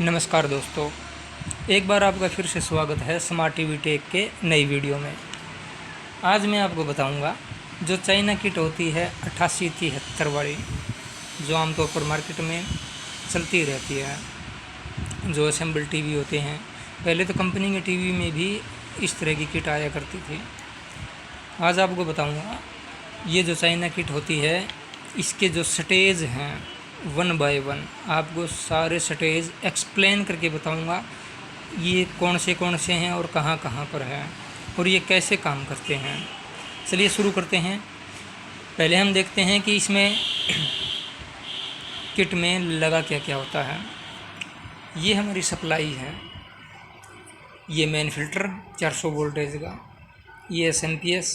नमस्कार दोस्तों, एक बार आपका फिर से स्वागत है स्मार्ट टीवी टेक के नई वीडियो में। आज मैं आपको बताऊंगा जो चाइना किट होती है 8873 वाली, जो आमतौर पर मार्केट में चलती रहती है, जो असेंबल टीवी होते हैं। पहले तो कंपनी के टीवी में भी इस तरह की किट आया करती थी। आज आपको बताऊंगा ये जो चाइना किट होती है, इसके जो स्टेज हैं 1 बाय 1 आपको सारे स्टेज एक्सप्लेन करके बताऊंगा। ये कौन से हैं और कहाँ कहाँ पर है और ये कैसे काम करते हैं। चलिए शुरू करते हैं। पहले हम देखते हैं कि इसमें किट में लगा क्या क्या होता है। ये हमारी सप्लाई है, ये मेन फिल्टर 400 वोल्टेज का, ये SMPS,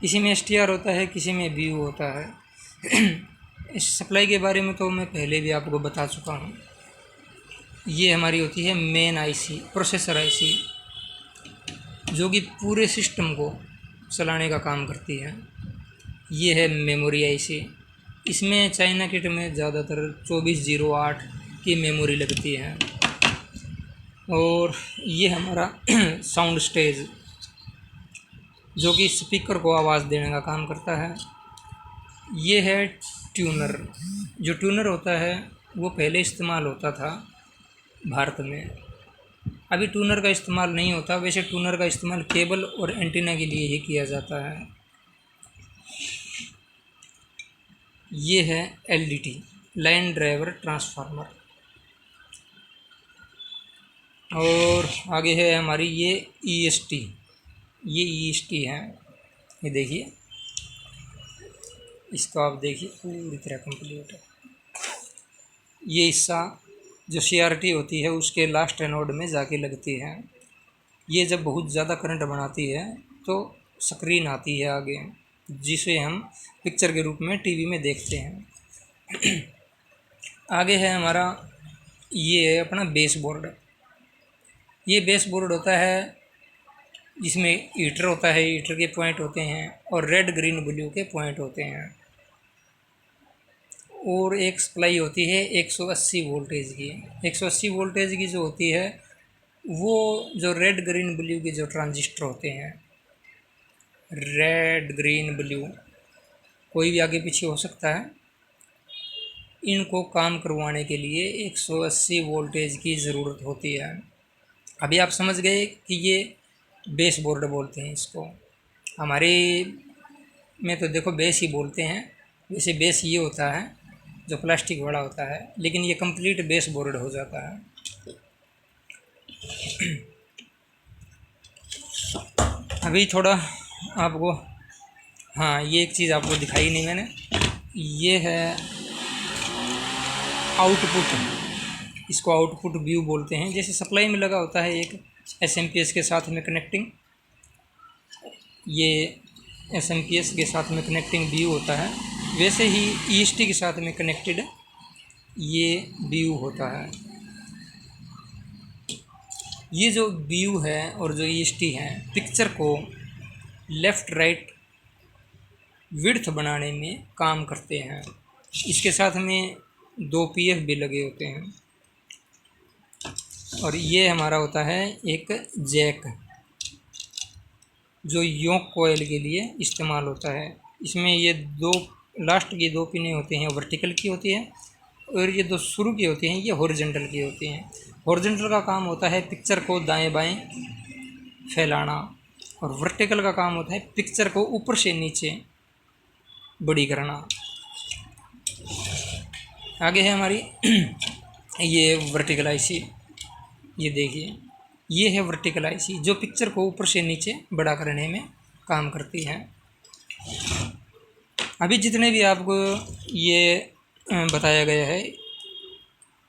किसी में STR होता है, किसी में BU होता है। इस सप्लाई के बारे में तो मैं पहले भी आपको बता चुका हूँ। ये हमारी होती है मेन IC, प्रोसेसर IC, जो कि पूरे सिस्टम को चलाने का काम करती है। ये है मेमोरी IC, इसमें चाइना किट में ज़्यादातर 2408 की मेमोरी लगती है। और ये हमारा साउंड स्टेज, जो कि स्पीकर को आवाज़ देने का काम करता है। ये है ट्यूनर। जो ट्यूनर होता है वो पहले इस्तेमाल होता था भारत में, अभी ट्यूनर का इस्तेमाल नहीं होता। वैसे ट्यूनर का इस्तेमाल केबल और एंटीना के लिए ही किया जाता है। ये है LDT, लाइन ड्राइवर ट्रांसफार्मर। और आगे है हमारी ये EST, ये EST है। ये देखिए, इसको आप देखिए पूरी तरह कंप्लीट है। ये हिस्सा जो CRT होती है उसके लास्ट एनोड में जाके लगती है। ये जब बहुत ज़्यादा करंट बनाती है तो स्क्रीन आती है आगे, जिसे हम पिक्चर के रूप में टीवी में देखते हैं। आगे है हमारा ये है अपना बेस बोर्ड। ये बेस बोर्ड होता है जिसमें हीटर होता है, हीटर के पॉइंट होते हैं और रेड ग्रीन ब्लू के पॉइंट होते हैं। और एक सप्लाई होती है 180 वोल्टेज की। 180 वोल्टेज की जो होती है वो जो रेड ग्रीन ब्लू के जो ट्रांजिस्टर होते हैं, रेड ग्रीन ब्लू कोई भी आगे पीछे हो सकता है, इनको काम करवाने के लिए 180 वोल्टेज की ज़रूरत होती है। अभी आप समझ गए कि ये बेस बोर्ड बोलते हैं इसको। हमारे में तो देखो बेस ही बोलते हैं। वैसे बेस ये होता है जो प्लास्टिक वाला होता है, लेकिन ये कंप्लीट बेस बोर्ड हो जाता है। अभी थोड़ा आपको, हाँ, ये एक चीज़ आपको दिखाई नहीं मैंने, ये है आउटपुट। इसको आउटपुट व्यू बोलते हैं। जैसे सप्लाई में लगा होता है एक SMPS के साथ में कनेक्टिंग, ये SMPS के साथ में कनेक्टिंग व्यू होता है, वैसे ही EST के साथ में कनेक्टेड ये व्यू होता है। ये जो व्यू है और जो EST है, पिक्चर को लेफ़्ट राइट विड्थ बनाने में काम करते हैं। इसके साथ में 2 PF भी लगे होते हैं। और ये हमारा होता है एक जैक, जो योक कोयल के लिए इस्तेमाल होता है। इसमें ये दो लास्ट की 2 पिनें होती हैं, वर्टिकल की होती है, और ये 2 शुरू की होती हैं, ये हॉरिजॉन्टल की होती हैं। हॉरिजॉन्टल का काम होता है पिक्चर को दाएं बाएं फैलाना, और वर्टिकल का काम होता है पिक्चर को ऊपर से नीचे बड़ी करना। आगे है हमारी ये वर्टिकल IC, ये देखिए, ये है वर्टिकल IC जो पिक्चर को ऊपर से नीचे बड़ा करने में काम करती है। अभी जितने भी आपको ये बताया गया है,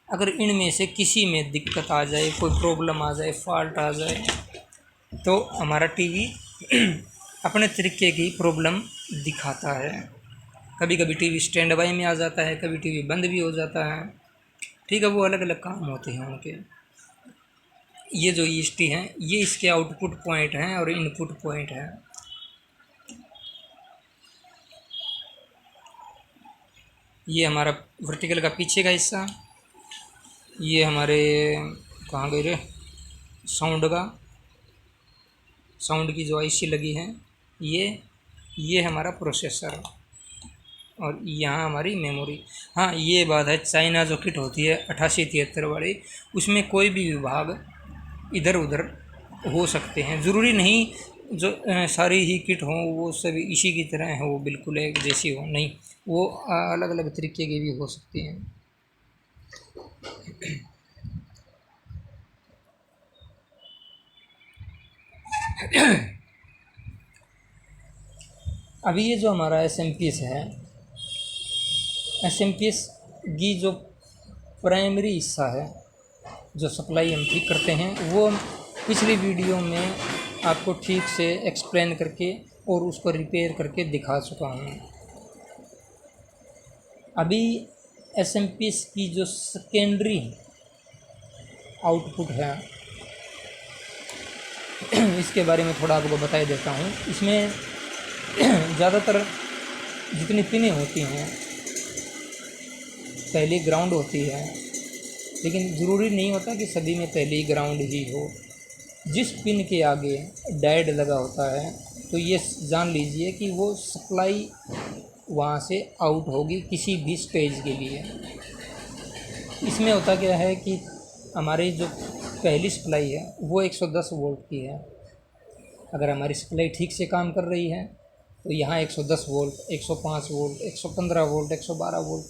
अगर इनमें से किसी में दिक्कत आ जाए, कोई प्रॉब्लम आ जाए, फॉल्ट आ जाए, तो हमारा टीवी अपने तरीके की प्रॉब्लम दिखाता है। कभी कभी टीवी स्टैंड बाई में आ जाता है, कभी टीवी बंद भी हो जाता है। ठीक है, वो अलग अलग काम होते हैं उनके। ये जो EST हैं, ये इसके आउटपुट पॉइंट हैं और इनपुट पॉइंट हैं। ये हमारा वर्टिकल का पीछे का हिस्सा, ये हमारे कहाँ गए रे, साउंड की जो आईसी लगी है, ये हमारा प्रोसेसर, और यहाँ हमारी मेमोरी। हाँ, ये बात है, चाइना जो किट होती है 8873 वाली, उसमें कोई भी विभाग इधर उधर हो सकते हैं, ज़रूरी नहीं जो सारी ही किट हों वो सभी इसी की तरह हो, बिल्कुल एक जैसी हो, नहीं, वो अलग अलग तरीके की भी हो सकती हैं। अभी ये जो हमारा SMPS है, SMPS की जो प्राइमरी हिस्सा है, जो सप्लाई हम ठीक करते हैं, वो पिछली वीडियो में आपको ठीक से एक्सप्लेन करके और उसको रिपेयर करके दिखा चुका हूँ। अभी SMPS की जो सेकेंडरी आउटपुट है, इसके बारे में थोड़ा आपको बता देता हूँ। इसमें ज़्यादातर जितनी पिनें होती हैं, पहली ग्राउंड होती है, लेकिन ज़रूरी नहीं होता कि सभी में पहली ग्राउंड ही हो। जिस पिन के आगे डायड लगा होता है, तो ये जान लीजिए कि वो सप्लाई वहाँ से आउट होगी किसी भी स्टेज के लिए। इसमें होता क्या है कि हमारी जो पहली सप्लाई है वो 110 वोल्ट की है। अगर हमारी सप्लाई ठीक से काम कर रही है तो यहाँ 110 वोल्ट, 105 वोल्ट, 115 वोल्ट, 112 वोल्ट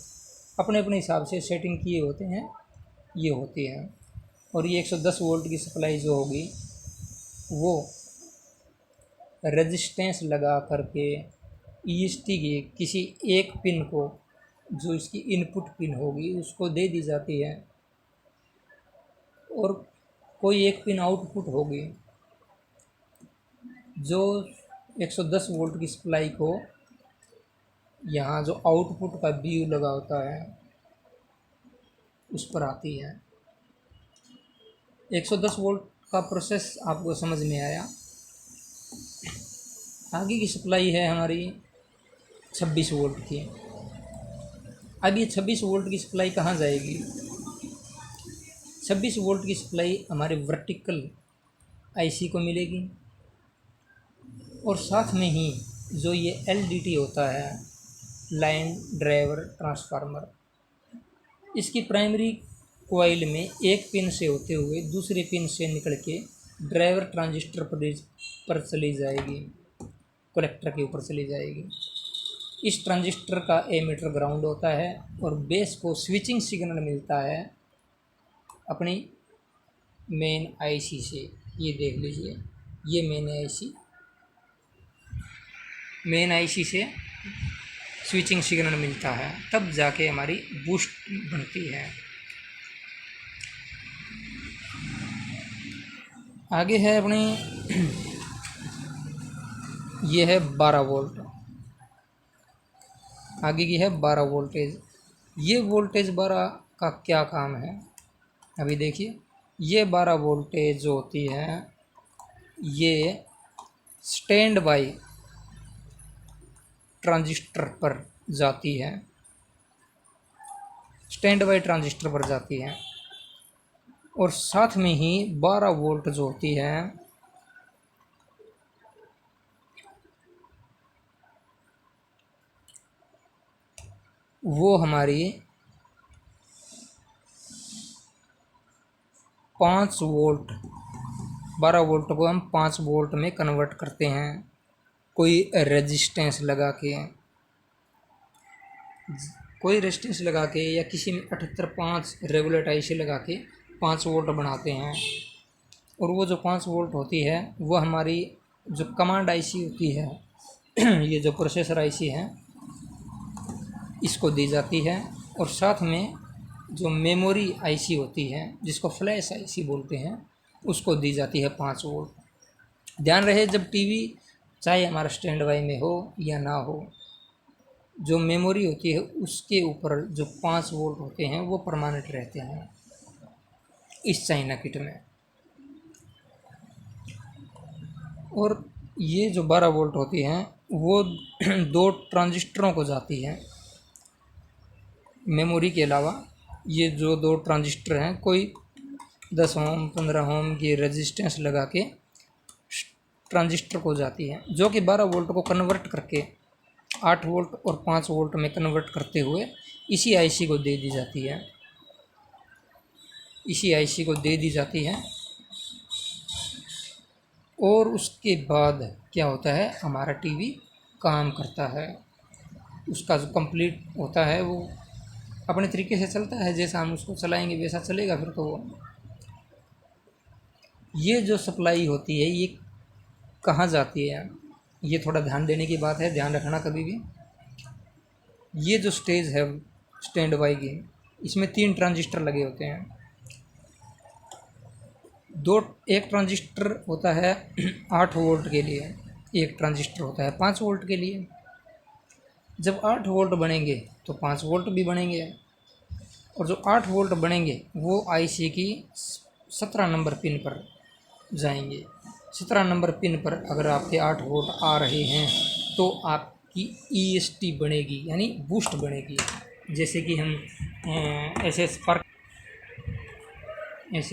अपने अपने हिसाब से सेटिंग किए होते हैं, ये होती है। और ये 110 वोल्ट की सप्लाई जो होगी वो रेजिस्टेंस लगा करके EST के किसी एक पिन को, जो इसकी इनपुट पिन होगी, उसको दे दी जाती है, और कोई एक पिन आउटपुट होगी जो 110 वोल्ट की सप्लाई को यहाँ जो आउटपुट का व्यू लगा होता है उस पर आती है। 110 वोल्ट का प्रोसेस आपको समझ में आया। आगे की सप्लाई है हमारी 26 वोल्ट की। अब ये 26 वोल्ट की सप्लाई कहाँ जाएगी? 26 वोल्ट की सप्लाई हमारे वर्टिकल IC को मिलेगी, और साथ में ही जो ये LDT होता है, लाइन ड्राइवर ट्रांसफार्मर, इसकी प्राइमरी कोयल में एक पिन से होते हुए दूसरे पिन से निकल के ड्राइवर ट्रांजिस्टर पर चली जाएगी, कलेक्टर के ऊपर चली जाएगी। इस ट्रांजिस्टर का एमीटर ग्राउंड होता है और बेस को स्विचिंग सिग्नल मिलता है अपनी मेन IC से। ये देख लीजिए, ये मेन IC से स्विचिंग सिग्नल मिलता है, तब जाके हमारी बूस्ट बनती है। आगे है अपनी ये है 12 वोल्ट। आगे की है 12 वोल्टेज। ये वोल्टेज 12 का क्या काम है, अभी देखिए। ये 12 वोल्टेज जो होती है ये स्टैंड बाई ट्रांजिस्टर पर जाती है, स्टैंड बाई ट्रांजिस्टर पर जाती है। और साथ में ही 12 वोल्ट जो होती है वो हमारी 5 वोल्ट, 12 वोल्ट को हम 5 वोल्ट में कन्वर्ट करते हैं, कोई रेजिस्टेंस लगा के, या किसी में 78.5 रेगुलेट IC लगा के 5 वोल्ट बनाते हैं। और वो जो 5 वोल्ट होती है वो हमारी जो कमांड IC होती है ये जो प्रोसेसर IC है इसको दी जाती है। और साथ में जो मेमोरी IC होती है जिसको फ्लैश IC बोलते हैं उसको दी जाती है 5 वोल्ट। ध्यान रहे, जब टीवी चाहे हमारा स्टैंड बाई में हो या ना हो, जो मेमोरी होती है उसके ऊपर जो 5 वोल्ट होते हैं वो परमानेंट रहते हैं इस चाइना किट में। और ये जो 12 वोल्ट होती हैं वो 2 ट्रांजिस्टरों को जाती है मेमोरी के अलावा, ये जो दो ट्रांजिस्टर हैं, कोई 10 ओम 15 ओम की रेजिस्टेंस लगा के ट्रांजिस्टर को जाती है, जो कि 12 वोल्ट को कन्वर्ट करके 8 वोल्ट और 5 वोल्ट में कन्वर्ट करते हुए इसी आईसी को दे दी जाती है, इसी आईसी को दे दी जाती है। और उसके बाद क्या होता है, हमारा टीवी काम करता है। उसका जो कंप्लीट होता है वो अपने तरीके से चलता है, जैसा हम उसको चलाएंगे वैसा चलेगा फिर तो वो। ये जो सप्लाई होती है ये कहाँ जाती है, ये थोड़ा ध्यान देने की बात है, ध्यान रखना कभी भी। ये जो स्टेज है स्टैंड बाई की, इसमें 3 ट्रांजिस्टर लगे होते हैं। एक ट्रांजिस्टर होता है 8 वोल्ट के लिए, एक ट्रांजिस्टर होता है 5 वोल्ट के लिए। जब 8 वोल्ट बनेंगे तो 5 वोल्ट भी बनेंगे, और जो 8 वोल्ट बनेंगे वो आईसी की 17 नंबर पिन पर जाएंगे। 17 नंबर पिन पर अगर आपके 8 वोल्ट आ रहे हैं तो आपकी ईएसटी बनेगी, यानी बूस्ट बनेगी। जैसे कि हम ऐसे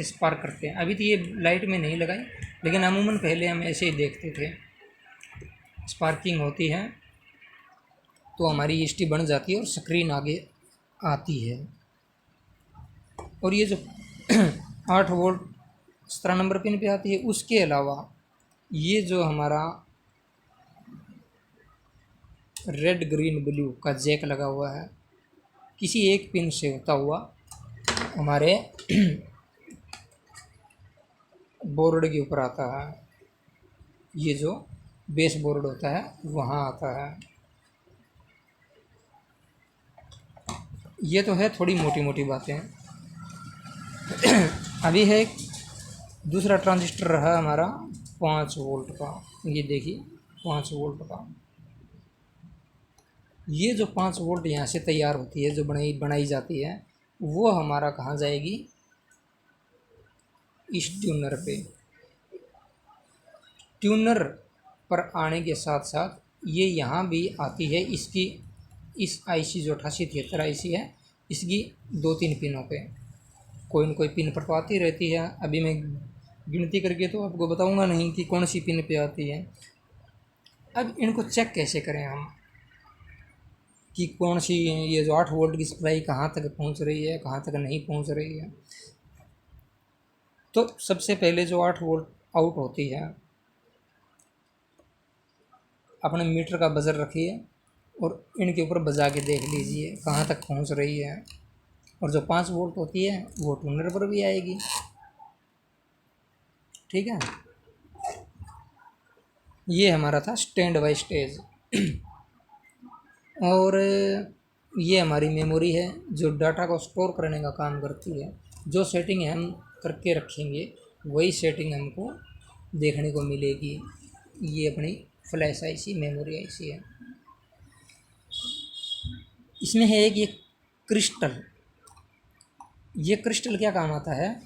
स्पार्क करते हैं। अभी तो ये लाइट में नहीं लगाई, लेकिन अमूमन पहले हम ऐसे ही देखते थे। स्पार्किंग होती है तो हमारी ईएसटी बन जाती है और स्क्रीन आगे आती है। और ये जो 8 वोल्ट 17 नंबर पिन पे आती है, उसके अलावा ये जो हमारा रेड ग्रीन ब्लू का जैक लगा हुआ है, किसी एक पिन से होता हुआ हमारे बोर्ड के ऊपर आता है। ये जो बेस बोर्ड होता है वहाँ आता है। ये तो है थोड़ी मोटी मोटी बातें। अभी है दूसरा ट्रांजिस्टर रहा हमारा 5 वोल्ट का। ये देखिए 5 वोल्ट का, ये जो 5 वोल्ट यहाँ से तैयार होती है, जो बनाई जाती है, वो हमारा कहाँ जाएगी, इस ट्यूनर पे। ट्यूनर पर आने के साथ साथ ये यहाँ भी आती है, इसकी इस आईसी जो 8873 आईसी है, इसकी 2-3 पिनों पे कोई न कोई पिन पर तो आती रहती है। अभी मैं गिनती करके तो आपको बताऊंगा नहीं कि कौन सी पिन पे आती है। अब इनको चेक कैसे करें हम कि कौन सी, ये जो 8 वोल्ट की सप्लाई कहाँ तक पहुँच रही है, कहाँ तक नहीं पहुँच रही है। तो सबसे पहले जो 8 वोल्ट आउट होती है, अपने मीटर का बजर रखिए और इनके ऊपर बजा के देख लीजिए कहाँ तक पहुँच रही है। और जो 5 वोल्ट होती है वो ट्यूनर पर भी आएगी, ठीक है। ये हमारा था स्टैंड बाय स्टेज। और ये हमारी मेमोरी है जो डाटा को स्टोर करने का काम करती है। जो सेटिंग हम करके रखेंगे वही सेटिंग हमको देखने को मिलेगी। ये अपनी फ्लैश आईसी मेमोरी आईसी है। इसमें है एक ये क्रिस्टल। ये क्रिस्टल क्या काम आता है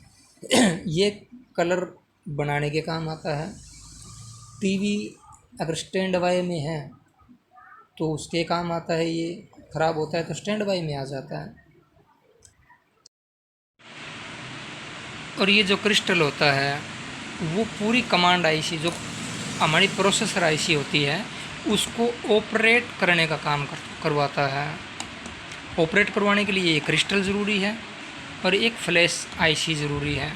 ये कलर बनाने के काम आता है। टीवी अगर स्टैंड बाय में है तो उसके काम आता है, ये ख़राब होता है तो स्टैंड बाय में आ जाता है। और ये जो क्रिस्टल होता है वो पूरी कमांड आईसी, जो हमारी प्रोसेसर आईसी होती है, उसको ऑपरेट करने का काम करवाता है। ऑपरेट करवाने के लिए ये क्रिस्टल ज़रूरी है और एक फ्लैश आईसी ज़रूरी है।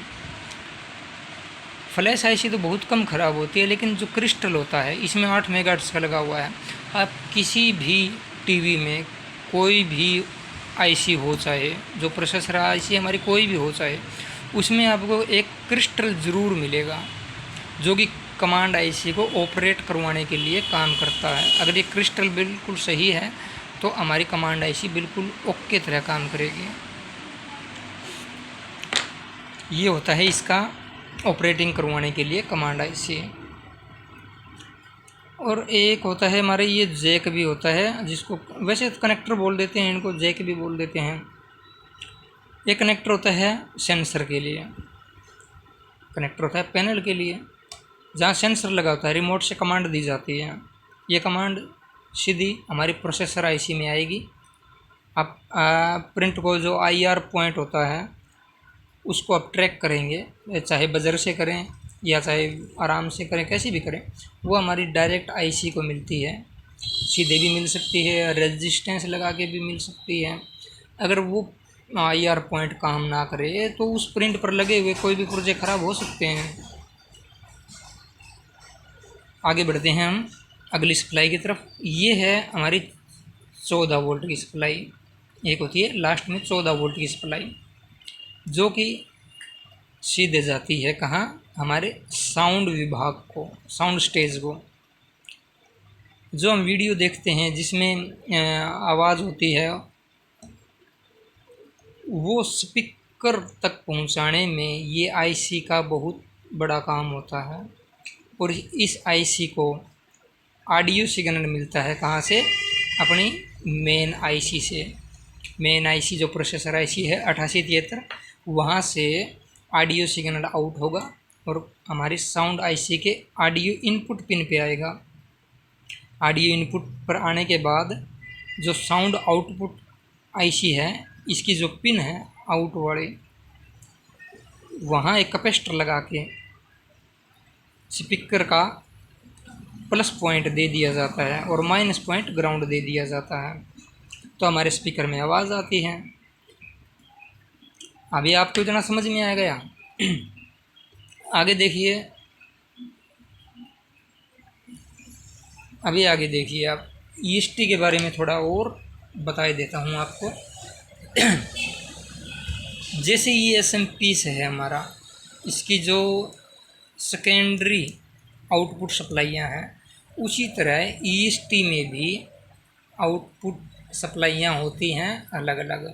फ्लैश आईसी तो बहुत कम ख़राब होती है, लेकिन जो क्रिस्टल होता है इसमें 8 मेगाहर्ट्ज़ का लगा हुआ है। आप किसी भी टीवी में कोई भी आईसी हो, चाहे जो प्रोसेसर आईसी हमारी कोई भी हो, चाहे उसमें आपको एक क्रिस्टल ज़रूर मिलेगा जो कि कमांड आईसी को ऑपरेट करवाने के लिए काम करता है। अगर ये क्रिस्टल बिल्कुल सही है तो हमारी कमांड आईसी बिल्कुल ओके तरह काम करेगी। ये होता है इसका ऑपरेटिंग करवाने के लिए कमांड आईसी। और एक होता है हमारे ये जैक भी होता है, जिसको वैसे कनेक्टर बोल देते हैं, इनको जैक भी बोल देते हैं। एक कनेक्टर होता है सेंसर के लिए, कनेक्टर होता है पैनल के लिए, जहाँ सेंसर लगा होता है, रिमोट से कमांड दी जाती है। ये कमांड सीधी हमारी प्रोसेसर आईसी में आएगी आप प्रिंट को जो IR पॉइंट होता है उसको आप ट्रैक करेंगे, चाहे बजर से करें या चाहे आराम से करें, कैसे भी करें, वो हमारी डायरेक्ट IC को मिलती है। सीधे भी मिल सकती है, रेजिस्टेंस लगा के भी मिल सकती है। अगर वो IR पॉइंट काम ना करे तो उस प्रिंट पर लगे हुए कोई भी पुर्जे ख़राब हो सकते हैं। आगे बढ़ते हैं हम अगली सप्लाई की तरफ। ये है हमारी 14 वोल्ट की सप्लाई। एक होती है लास्ट में 14 वोल्ट की सप्लाई, जो कि सीधे जाती है कहाँ, हमारे साउंड विभाग को, साउंड स्टेज को। जो हम वीडियो देखते हैं जिसमें आवाज़ होती है, वो स्पीकर तक पहुंचाने में ये IC का बहुत बड़ा काम होता है। और इस IC को ऑडियो सिग्नल मिलता है कहाँ से, अपनी मेन IC से। मेन IC जो प्रोसेसर IC है 8873, वहाँ से ऑडियो सिग्नल आउट होगा और हमारी साउंड IC के ऑडियो इनपुट पिन पे आएगा। ऑडियो इनपुट पर आने के बाद जो साउंड आउटपुट IC है, इसकी जो पिन है आउट वाले, वहाँ एक कैपेसिटर लगा के स्पीकर का प्लस पॉइंट दे दिया जाता है और माइनस पॉइंट ग्राउंड दे दिया जाता है, तो हमारे स्पीकर में आवाज़ आती है। अभी आपको इतना समझ में आ गया। आगे देखिए, अभी आगे देखिए आप, EST के बारे में थोड़ा और बता देता हूँ आपको। जैसे ये SMP से है हमारा, इसकी जो सेकेंडरी आउटपुट सप्लाइयाँ हैं, उसी तरह EST में भी आउटपुट सप्लाइयाँ होती हैं अलग अलग।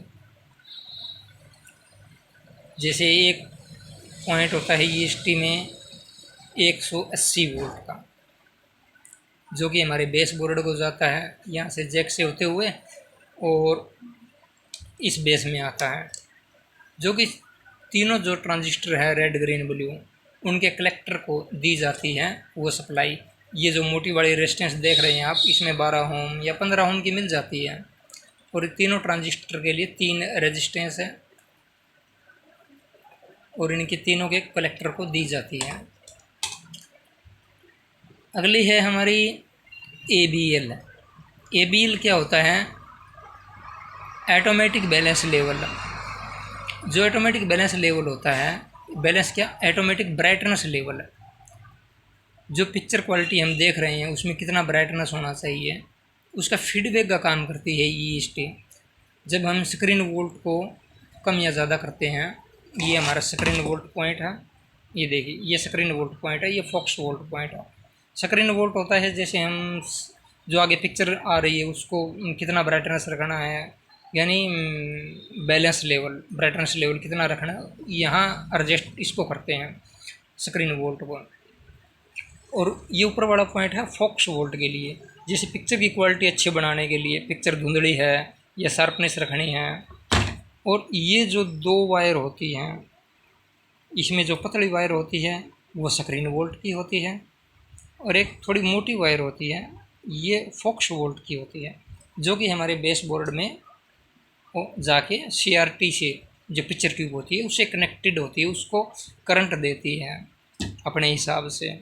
जैसे एक पॉइंट होता है EST में 180 वोल्ट का, जो कि हमारे बेस बोर्ड को जाता है यहाँ से जैक से होते हुए और इस बेस में आता है, जो कि तीनों जो ट्रांजिस्टर है रेड ग्रीन ब्लू, उनके कलेक्टर को दी जाती है वो सप्लाई। ये जो मोटी बड़ी रेजिस्टेंस देख रहे हैं आप, इसमें 12 ओम या 15 ओम की मिल जाती है और तीनों ट्रांजिस्टर के लिए 3 रेजिस्टेंस है और इनके तीनों के कलेक्टर को दी जाती है। अगली है हमारी ABL। ABL क्या होता है, ऑटोमेटिक बैलेंस लेवल। जो ऑटोमेटिक बैलेंस लेवल होता है, बैलेंस क्या, ऑटोमेटिक ब्राइटनेस लेवल। जो पिक्चर क्वालिटी हम देख रहे हैं उसमें कितना ब्राइटनेस होना चाहिए, उसका फीडबैक का काम करती है EST। जब हम स्क्रीन वोल्ट को कम या ज़्यादा करते हैं, ये हमारा स्क्रीन वोल्ट पॉइंट है, ये देखिए ये स्क्रीन वोल्ट पॉइंट है, ये फोक्स वोल्ट पॉइंट है। स्क्रीन वोल्ट होता है जैसे हम जो आगे पिक्चर आ रही है उसको कितना ब्राइटनेस रखना है, यानी बैलेंस लेवल, ब्राइटनेस लेवल कितना रखना है, यहाँ एडजस्ट इसको करते हैं स्क्रीन वोल्ट को। और ये ऊपर वाला पॉइंट है फोक्स वोल्ट के लिए, जैसे पिक्चर की क्वालिटी अच्छी बनाने के लिए, पिक्चर धुंधली है या शार्पनेस रखनी है। और ये जो 2 वायर होती हैं, इसमें जो पतली वायर होती है वो स्क्रीन वोल्ट की होती है और एक थोड़ी मोटी वायर होती है, ये फोक्स वोल्ट की होती है, जो कि हमारे बेस बोर्ड में जाके CRT से जो पिक्चर ट्यूब होती है उससे कनेक्टेड होती है, उसको करंट देती है अपने हिसाब से।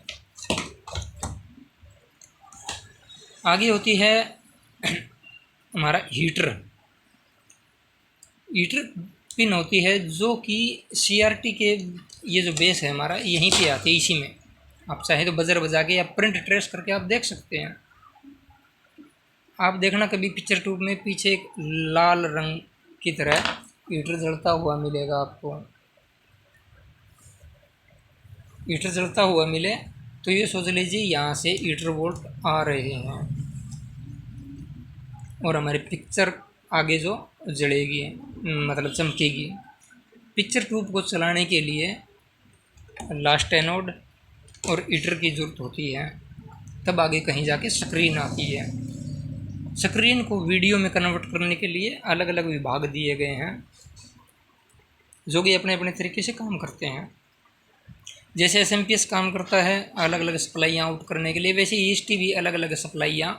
आगे होती है हमारा हीटर। हीटर पिन होती है जो कि CRT के, ये जो बेस है हमारा यहीं पे आती है, इसी में। आप चाहे तो बजर बजा के या प्रिंट ट्रेस करके आप देख सकते हैं। आप देखना कभी पिक्चर ट्यूब में पीछे एक लाल रंग की तरह हीटर जलता हुआ मिलेगा आपको। हीटर जलता हुआ मिले तो ये सोच लीजिए यहाँ से हीटर वोल्ट आ रहे हैं और हमारी पिक्चर आगे जो जलेगी, मतलब चमकेगी। पिक्चर ट्यूब को चलाने के लिए लास्ट एनोड और हीटर की ज़रूरत होती है, तब आगे कहीं जाके स्क्रीन आती है। स्क्रीन को वीडियो में कन्वर्ट करने के लिए अलग अलग विभाग दिए गए हैं, जो कि अपने अपने तरीके से काम करते हैं। जैसे SMPS काम करता है अलग अलग सप्लाइयाँ आउट करने के लिए, वैसे EST भी अलग अलग सप्लाइयाँ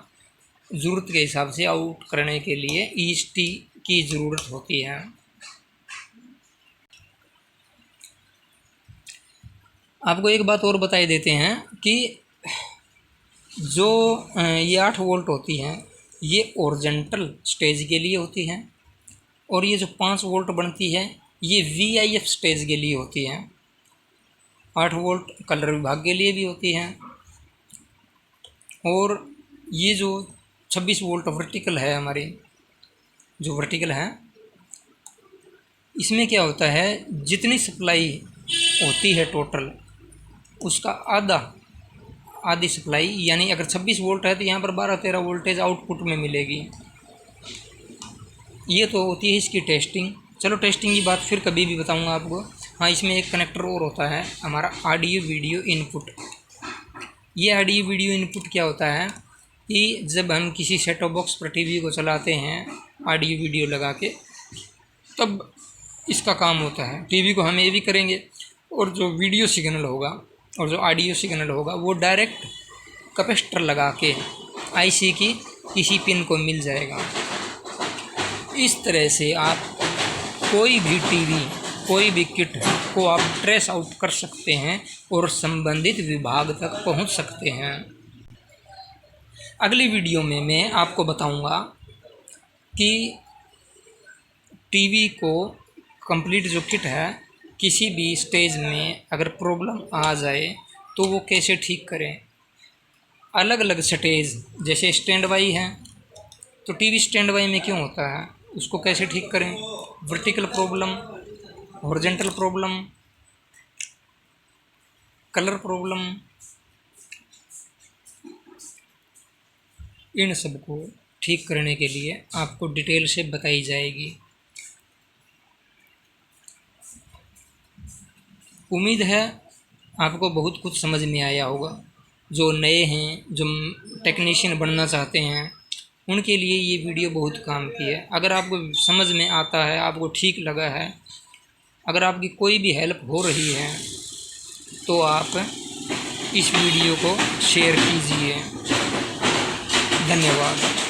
ज़रूरत के हिसाब से आउट करने के लिए EST की ज़रूरत होती है। आपको एक बात और बताई देते हैं कि जो ये 8 वोल्ट होती हैं ये ओरिजेंटल स्टेज के लिए होती हैं, और ये जो 5 वोल्ट बनती है ये VIF स्टेज के लिए होती हैं। 8 वोल्ट कलर विभाग के लिए भी होती हैं, और ये जो 26 वोल्ट वर्टिकल है हमारी, जो वर्टिकल है, इसमें क्या होता है, जितनी सप्लाई होती है टोटल उसका आधी सप्लाई, यानी अगर 26 वोल्ट है तो यहाँ पर 12-13 वोल्टेज आउटपुट में मिलेगी। ये तो होती है इसकी टेस्टिंग। चलो टेस्टिंग की बात फिर कभी भी बताऊंगा आपको। हाँ, इसमें एक कनेक्टर और होता है हमारा ऑडियो वीडियो इनपुट। ये ऑडियो वीडियो इनपुट क्या होता है कि जब हम किसी सेट टॉप बॉक्स पर टीवी को चलाते हैं ऑडियो वीडियो लगा के, तब इसका काम होता है। टीवी को हम ये भी करेंगे, और जो वीडियो सिग्नल होगा और जो ऑडियो सिग्नल होगा वो डायरेक्ट कैपेसिटर लगा के IC की किसी पिन को मिल जाएगा। इस तरह से आप कोई भी टीवी, कोई भी किट को आप ट्रेस आउट कर सकते हैं और संबंधित विभाग तक पहुंच सकते हैं। अगली वीडियो में मैं आपको बताऊंगा कि टीवी को कंप्लीट जो किट है, किसी भी स्टेज में अगर प्रॉब्लम आ जाए तो वो कैसे ठीक करें। अलग अलग स्टेज, जैसे स्टैंड बाई है तो टीवी स्टैंड बाई में क्यों होता है, उसको कैसे ठीक करें। Vertical problem, horizontal problem, colour problem, इन सब को ठीक करने के लिए आपको डिटेल से बताई जाएगी। उम्मीद है आपको बहुत कुछ समझ में आया होगा। जो नए हैं, जो टेक्नीशियन बनना चाहते हैं, उनके लिए ये वीडियो बहुत काम की है। अगर आपको समझ में आता है, आपको ठीक लगा है, अगर आपकी कोई भी हेल्प हो रही है तो आप इस वीडियो को शेयर कीजिए। धन्यवाद।